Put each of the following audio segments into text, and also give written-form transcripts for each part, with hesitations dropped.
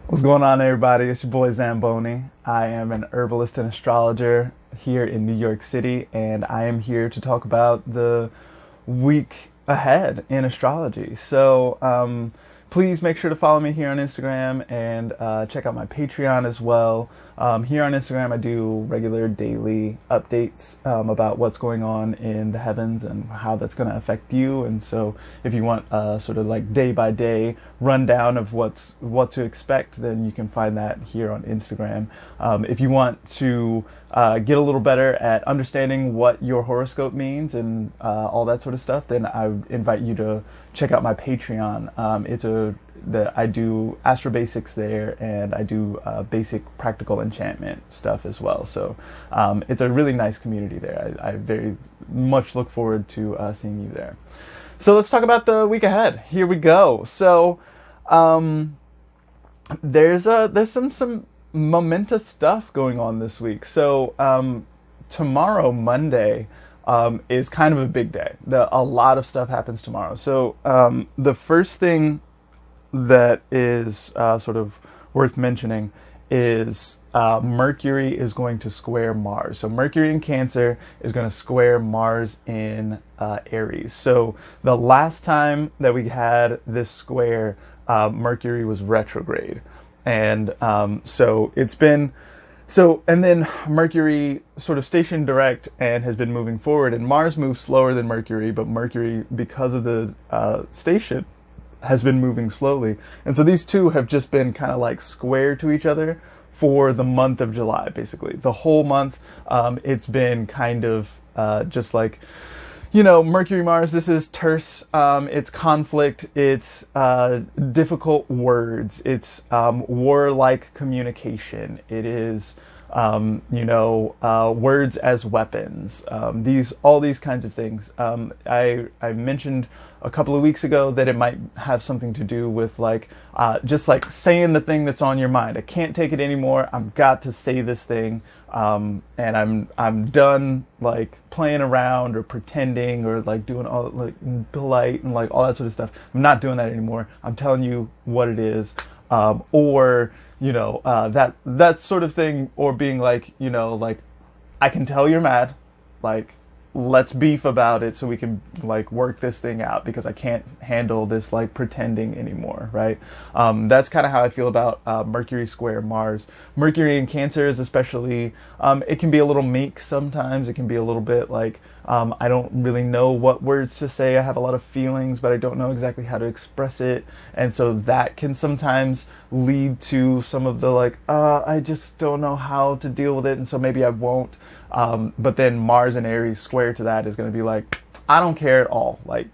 What's going on, everybody? It's your boy Zamboni. I am an herbalist and astrologer here in New York City, and I am here to talk about the week ahead in astrology. So, please make sure to follow me here on Instagram and check out my Patreon as well. Here on Instagram, I do regular daily updates about what's going on in the heavens and how that's going to affect you. And so, if you want a sort of like day by day rundown of what to expect, then you can find that here on Instagram. If you want to get a little better at understanding what your horoscope means and all that sort of stuff, then I would invite you to check out my Patreon. I do Astro Basics there, and I do basic practical enchantment stuff as well. So it's a really nice community there. I very much look forward to seeing you there. So let's talk about the week ahead. Here we go. So there's some momentous stuff going on this week. So tomorrow, Monday, is kind of a big day. A lot of stuff happens tomorrow. So the first thing that is sort of worth mentioning is Mercury is going to square Mars. So Mercury in Cancer is going to square Mars in Aries. So the last time that we had this square, Mercury was retrograde. And so it's been... So, and then Mercury sort of stationed direct and has been moving forward, and Mars moves slower than Mercury, but Mercury, because of the station, has been moving slowly. And so these two have just been kind of like square to each other for the month of July, basically. The whole month, it's been kind of just like, you know, Mercury, Mars, this is terse, it's conflict, it's difficult words, it's warlike communication, it is, words as weapons, all these kinds of things. I mentioned a couple of weeks ago that it might have something to do with like, just like saying the thing that's on your mind. I can't take it anymore, I've got to say this thing. And I'm done like playing around or pretending or like doing all like polite and like all that sort of stuff. I'm not doing that anymore. I'm telling you what it is. Or that sort of thing, or being like, like, I can tell you're mad, like, let's beef about it so we can like work this thing out, because I can't handle this like pretending anymore, right? That's kind of how I feel about Mercury square Mars. Mercury in Cancer is especially, it can be a little meek sometimes. It can be a little bit like, I don't really know what words to say. I have a lot of feelings, but I don't know exactly how to express it. And so that can sometimes lead to some of the like, I just don't know how to deal with it, and so maybe I won't. But then Mars and Aries square to that is going to be like, I don't care at all. Like,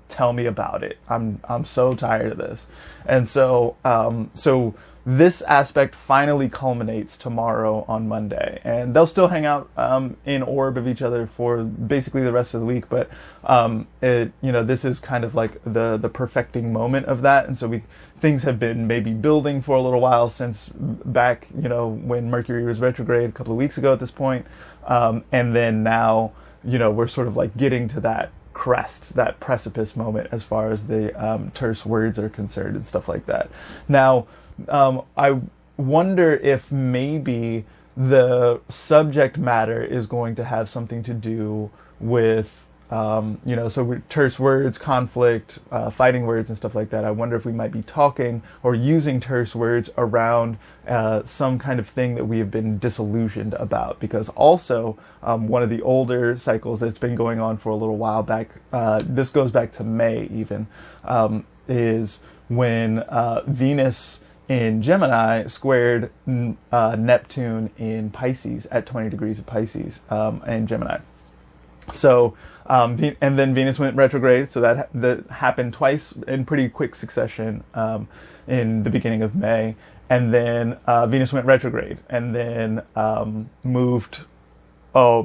tell me about it. I'm so tired of this. And so, so this aspect finally culminates tomorrow on Monday, and they'll still hang out, in orb of each other for basically the rest of the week. But, this is kind of like the perfecting moment of that. And so things have been maybe building for a little while since back, when Mercury was retrograde a couple of weeks ago at this point. And then now, we're sort of like getting to that crest, that precipice moment as far as the terse words are concerned and stuff like that. Now, I wonder if maybe the subject matter is going to have something to do with, terse words, conflict, fighting words and stuff like that. I wonder if we might be talking or using terse words around some kind of thing that we have been disillusioned about. Because also, one of the older cycles that's been going on for a little while back, this goes back to May even, is when Venus in Gemini squared Neptune in Pisces at 20 degrees of Pisces in Gemini. So, and then Venus went retrograde, so that happened twice in pretty quick succession in the beginning of May. And then Venus went retrograde, and then moved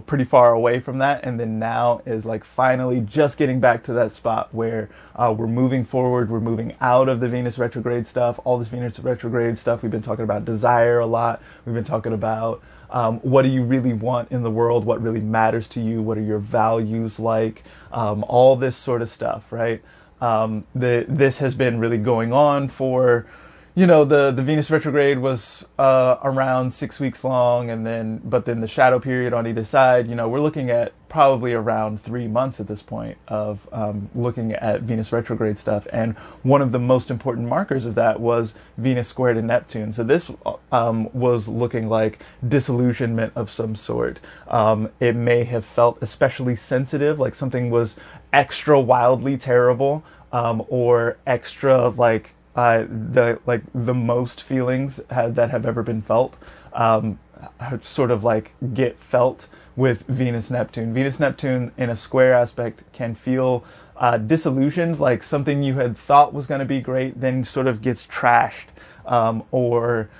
pretty far away from that, and then now is like finally just getting back to that spot where we're moving forward, we're moving out of the Venus retrograde stuff, all this Venus retrograde stuff. We've been talking about desire a lot, we've been talking about what do you really want in the world, what really matters to you, what are your values like, all this sort of stuff, right? This has been really going on for the Venus retrograde was around 6 weeks long, but then the shadow period on either side, we're looking at probably around 3 months at this point of looking at Venus retrograde stuff. And one of the most important markers of that was Venus squared in Neptune. So this was looking like disillusionment of some sort. It may have felt especially sensitive, like something was extra wildly terrible, or extra the most feelings that have ever been felt, sort of like get felt with Venus Neptune. Venus Neptune in a square aspect can feel disillusioned, like something you had thought was going to be great then sort of gets trashed, or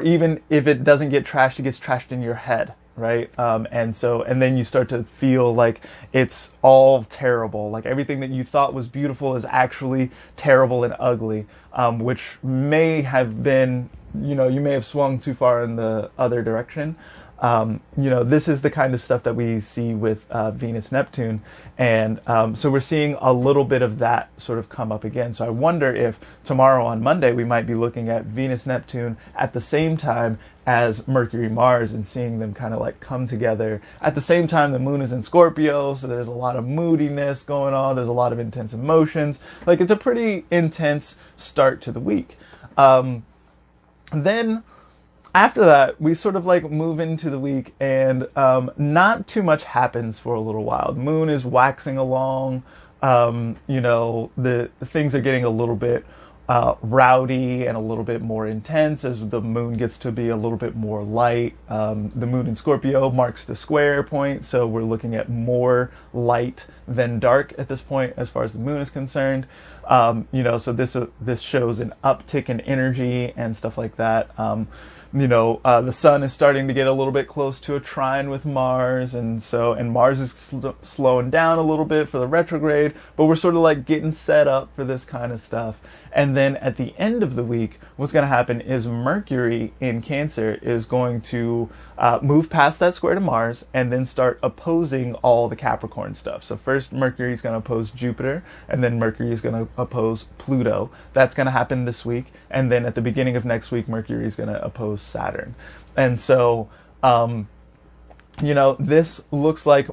even if it doesn't get trashed, it gets trashed in your head. Right. And then you start to feel like it's all terrible. Like everything that you thought was beautiful is actually terrible and ugly, which may have been, you may have swung too far in the other direction. This is the kind of stuff that we see with Venus Neptune. And so we're seeing a little bit of that sort of come up again. So I wonder if tomorrow on Monday we might be looking at Venus Neptune at the same time as Mercury Mars and seeing them kind of like come together. At the same time, the moon is in Scorpio, so there's a lot of moodiness going on. There's a lot of intense emotions. Like it's a pretty intense start to the week. Then after that, we sort of like move into the week, and not too much happens for a little while. The moon is waxing along. The things are getting a little bit rowdy and a little bit more intense as the moon gets to be a little bit more light. The moon in Scorpio marks the square point, so we're looking at more light than dark at this point as far as the moon is concerned. So this shows an uptick in energy and stuff like that. The sun is starting to get a little bit close to a trine with Mars, and Mars is slowing down a little bit for the retrograde, but we're sort of like getting set up for this kind of stuff. And then at the end of the week, what's going to happen is Mercury in Cancer is going to move past that square to Mars and then start opposing all the Capricorn stuff. So first Mercury is going to oppose Jupiter, and then Mercury is going to oppose Pluto. That's going to happen this week. And then at the beginning of next week, Mercury is going to oppose Saturn. And so, this looks like...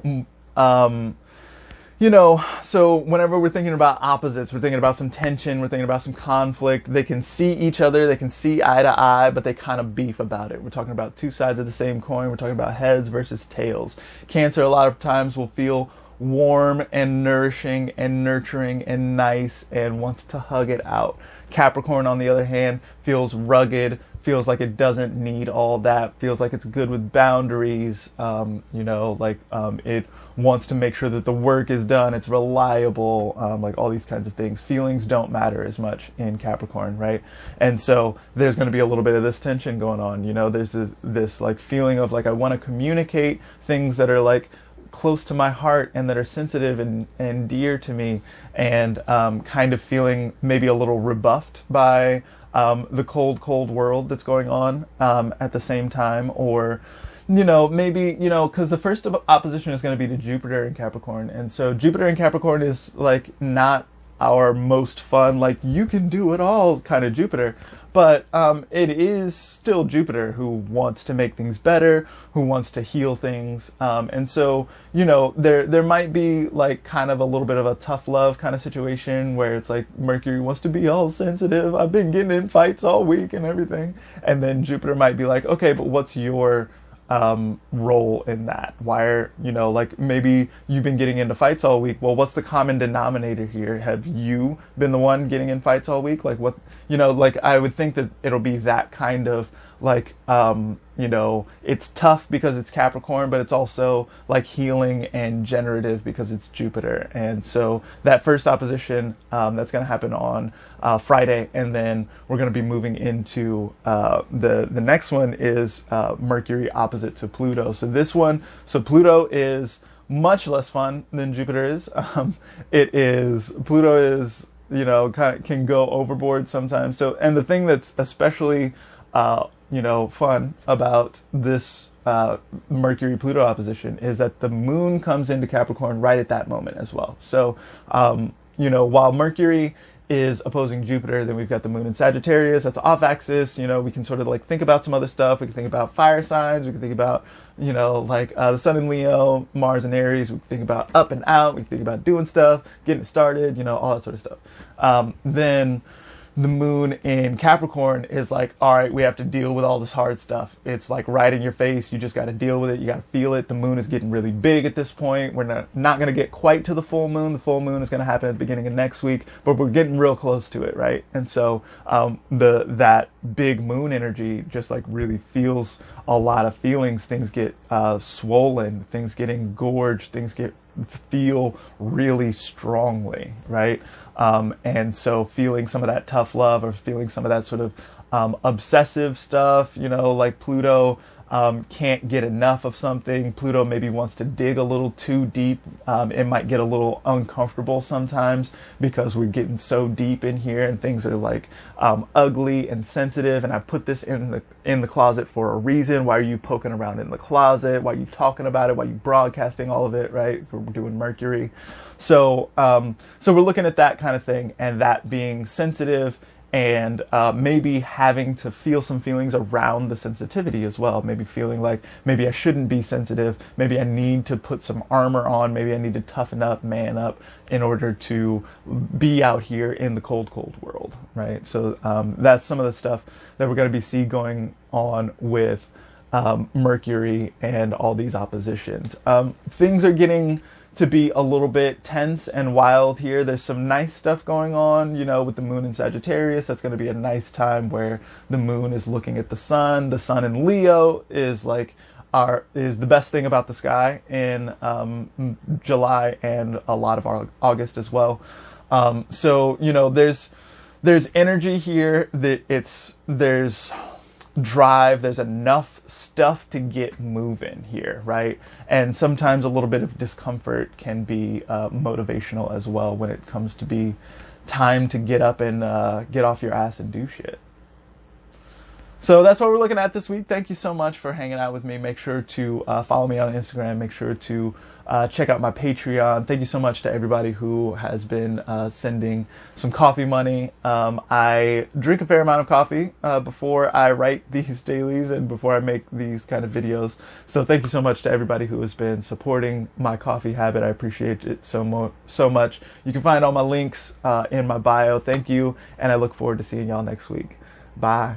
so whenever we're thinking about opposites, we're thinking about some tension, we're thinking about some conflict. They can see each other, they can see eye to eye, but they kind of beef about it. We're talking about two sides of the same coin. We're talking about heads versus tails. Cancer a lot of times will feel warm and nourishing and nurturing and nice and wants to hug it out. Capricorn, on the other hand, feels rugged, feels like it doesn't need all that, feels like it's good with boundaries, it wants to make sure that the work is done, it's reliable, like all these kinds of things. Feelings don't matter as much in Capricorn, right? And so there's going to be a little bit of this tension going on. There's this like feeling of like I want to communicate things that are like close to my heart and that are sensitive and dear to me, and kind of feeling maybe a little rebuffed by the cold world that's going on at the same time. Or maybe because the first opposition is going to be to Jupiter in Capricorn, and so Jupiter in Capricorn is like not our most fun, like you can do it all kind of Jupiter, but it is still Jupiter who wants to make things better, who wants to heal things, and so there might be like kind of a little bit of a tough love kind of situation where it's like Mercury wants to be all sensitive, I've been getting in fights all week and everything, and then Jupiter might be like, okay, but what's your role in that? Why are, like maybe you've been getting into fights all week. Well, what's the common denominator here? Have you been the one getting in fights all week? Like what, like I would think that it'll be that kind of like, it's tough because it's Capricorn, but it's also like healing and generative because it's Jupiter. And so that first opposition, that's going to happen on Friday, and then we're going to be moving into the next one is Mercury opposite to Pluto. So Pluto is much less fun than Jupiter is. Pluto is, kind of can go overboard sometimes. So, and the thing that's especially fun about this Mercury-Pluto opposition is that the moon comes into Capricorn right at that moment as well. So, while Mercury is opposing Jupiter. Then we've got the moon in Sagittarius. That's off axis. We can sort of like think about some other stuff. We can think about fire signs. We can think about, like the sun in Leo, Mars in Aries. We can think about up and out. We can think about doing stuff, getting it started, all that sort of stuff. Then the moon in Capricorn is like, all right, we have to deal with all this hard stuff. It's like right in your face. You just got to deal with it. You got to feel it. The moon is getting really big at this point. We're not going to get quite to the full moon. The full moon is going to happen at the beginning of next week, but we're getting real close to it, right? And so that big moon energy just like really feels a lot of feelings. Things get swollen. Things get engorged. Things feel really strongly, right? And so feeling some of that tough love, or feeling some of that sort of obsessive stuff, like Pluto can't get enough of something. Pluto maybe wants to dig a little too deep. It might get a little uncomfortable sometimes because we're getting so deep in here and things are like ugly and sensitive. And I put this in the closet for a reason. Why are you poking around in the closet? Why are you talking about it? Why are you broadcasting all of it, right? If we're doing Mercury. So we're looking at that kind of thing, and that being sensitive, and maybe having to feel some feelings around the sensitivity as well. Maybe feeling like maybe I shouldn't be sensitive. Maybe I need to put some armor on. Maybe I need to toughen up, man up in order to be out here in the cold, cold world, right? So that's some of the stuff that we're going to see going on with Mercury and all these oppositions. Things are getting to be a little bit tense and wild here. There's some nice stuff going on, with the moon in Sagittarius. That's going to be a nice time where the moon is looking at the sun. The sun in Leo is the best thing about the sky in July and a lot of August as well. So there's energy here that there's drive, there's enough stuff to get moving here, right? And sometimes a little bit of discomfort can be motivational as well when it comes to be time to get up and get off your ass and do shit. So that's what we're looking at this week. Thank you so much for hanging out with me. Make sure to follow me on Instagram. Make sure to check out my Patreon. Thank you so much to everybody who has been sending some coffee money. I drink a fair amount of coffee before I write these dailies and before I make these kind of videos. So thank you so much to everybody who has been supporting my coffee habit. I appreciate it so much. You can find all my links in my bio. Thank you, and I look forward to seeing y'all next week. Bye.